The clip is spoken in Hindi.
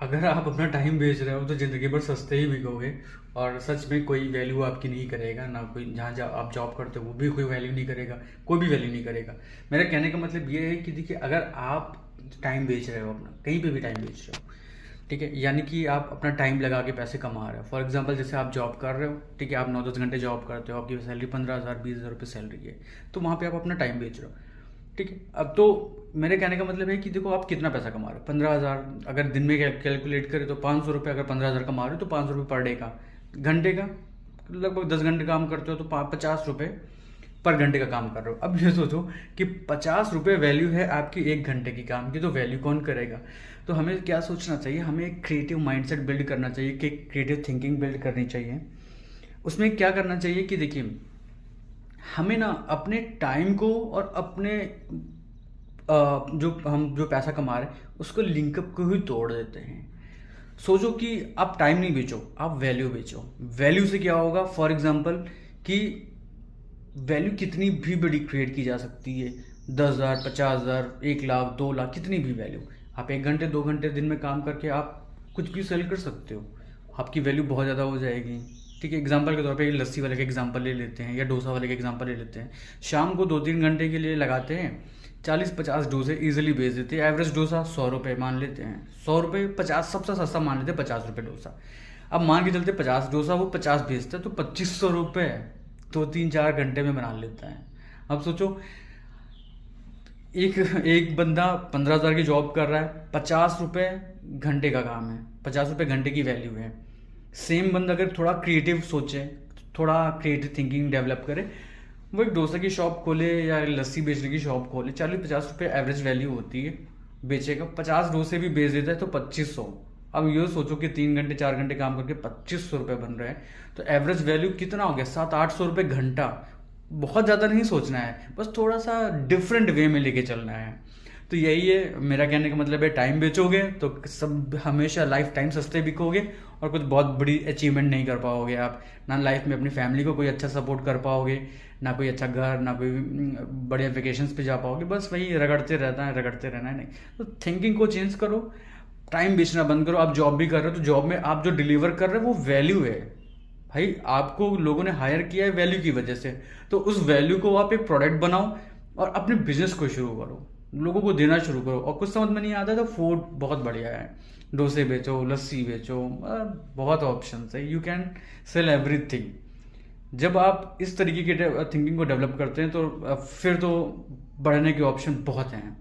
अगर आप अपना टाइम बेच रहे हो तो ज़िंदगी भर सस्ते ही बिकोगे। और सच में कोई वैल्यू आपकी नहीं करेगा ना, कोई जहाँ जहाँ आप जॉब करते हो वो भी कोई वैल्यू नहीं करेगा, कोई भी वैल्यू नहीं करेगा। मेरा कहने का मतलब ये है कि देखिए, अगर आप टाइम बेच रहे हो, अपना कहीं पे भी टाइम बेच रहे हो, ठीक है, यानी कि आप अपना टाइम लगा के पैसे कमा रहे हो। फॉर एग्जांपल जैसे आप जॉब कर रहे हो, ठीक है, आप 9-10 घंटे जॉब करते हो, आपकी सैलरी 15,000 20,000 रुपये सैलरी है, तो वहाँ पे आप अपना टाइम बेच रहे हो, ठीक है। अब तो मेरे कहने का मतलब है कि देखो आप कितना पैसा कमा रहे हो। 15,000 अगर दिन में कैलकुलेट करें तो 500 रुपये, अगर 15,000 कमा रहे हो तो 500 रुपये पर डे का। घंटे का लगभग 10 घंटे काम करते हो तो 50 रुपये पर घंटे का काम कर रहे हो। अब ये सोचो कि 50 रुपये वैल्यू है आपकी 1 घंटे की काम की, तो वैल्यू कौन करेगा। तो हमें क्या सोचना चाहिए, हमें एक क्रिएटिव माइंडसेट बिल्ड करना चाहिए, कि क्रिएटिव थिंकिंग बिल्ड करनी चाहिए। उसमें क्या करना चाहिए कि देखिए, हमें ना अपने टाइम को और अपने जो हम जो पैसा कमा रहे हैं उसको लिंकअप को ही तोड़ देते हैं। सोचो कि आप टाइम नहीं बेचो, आप वैल्यू बेचो। वैल्यू से क्या होगा, फॉर एग्जांपल कि वैल्यू कितनी भी बड़ी क्रिएट की जा सकती है। 10,000 50,000 1 लाख 2 लाख, कितनी भी वैल्यू। आप 1 घंटे 2 घंटे दिन में काम करके आप कुछ भी सेल कर सकते हो, आपकी वैल्यू बहुत ज़्यादा हो जाएगी, ठीक है। एग्जांपल के तौर पे लस्सी वाले का एग्जांपल ले लेते हैं या डोसा वाले का एग्जांपल ले लेते हैं। शाम को 2-3 घंटे के लिए लगाते हैं, 40-50 डोसे इजीली बेच देते हैं। एवरेज डोसा 100 रुपये मान लेते हैं, 100 रुपये 50 सबसे सस्ता मान लेते हैं, 50 रुपये डोसा। अब मान के चलते 50 डोसा वो 50 बेचता है, तो 2500 रुपये 2-3-4 घंटे में बना लेता है। अब सोचो, एक एक बंदा 15,000 की जॉब कर रहा है, 50 रुपये घंटे का काम है, 50 रुपये घंटे की वैल्यू है। सेम बंदा अगर थोड़ा क्रिएटिव सोचे, थोड़ा क्रिएटिव थिंकिंग डेवलप करे, वो एक डोसा की शॉप खोले या लस्सी बेचने की शॉप खोले, 40-50 रुपये एवरेज वैल्यू होती है, बेचेगा, 50 डोसे भी बेच देता है तो 2500। अब ये सोचो कि 3 घंटे 4 घंटे काम करके 2500 रुपये बन रहे हैं, तो एवरेज वैल्यू कितना हो गया, 700-800 रुपये घंटा। बहुत ज़्यादा नहीं सोचना है, बस थोड़ा सा डिफरेंट वे में लेके चलना है। तो यही है मेरा कहने का मतलब है, टाइम बेचोगे तो सब हमेशा लाइफ टाइम सस्ते बिकोगे और कुछ बहुत बड़ी अचीवमेंट नहीं कर पाओगे आप। ना लाइफ में अपनी फैमिली को कोई अच्छा सपोर्ट कर पाओगे, ना कोई अच्छा घर, ना कोई बढ़िया वेकेशंस पे जा पाओगे। बस वही रगड़ते रहना है, रगड़ते रहना है, नहीं। तो थिंकिंग को चेंज करो, टाइम बेचना बंद करो। आप जॉब भी कर रहे हो तो जॉब में आप जो डिलीवर कर रहे हो वो वैल्यू है। भाई आपको लोगों ने हायर किया है वैल्यू की वजह से, तो उस वैल्यू को आप एक प्रोडक्ट बनाओ और अपने बिजनेस को शुरू करो, लोगों को देना शुरू करो। और कुछ समझ में नहीं आता तो फूड बहुत बढ़िया है, डोसे बेचो, लस्सी बेचो, बहुत ऑप्शन है, यू कैन सेल एवरीथिंग। जब आप इस तरीके की थिंकिंग को डेवलप करते हैं तो फिर तो बढ़ने के ऑप्शन बहुत हैं।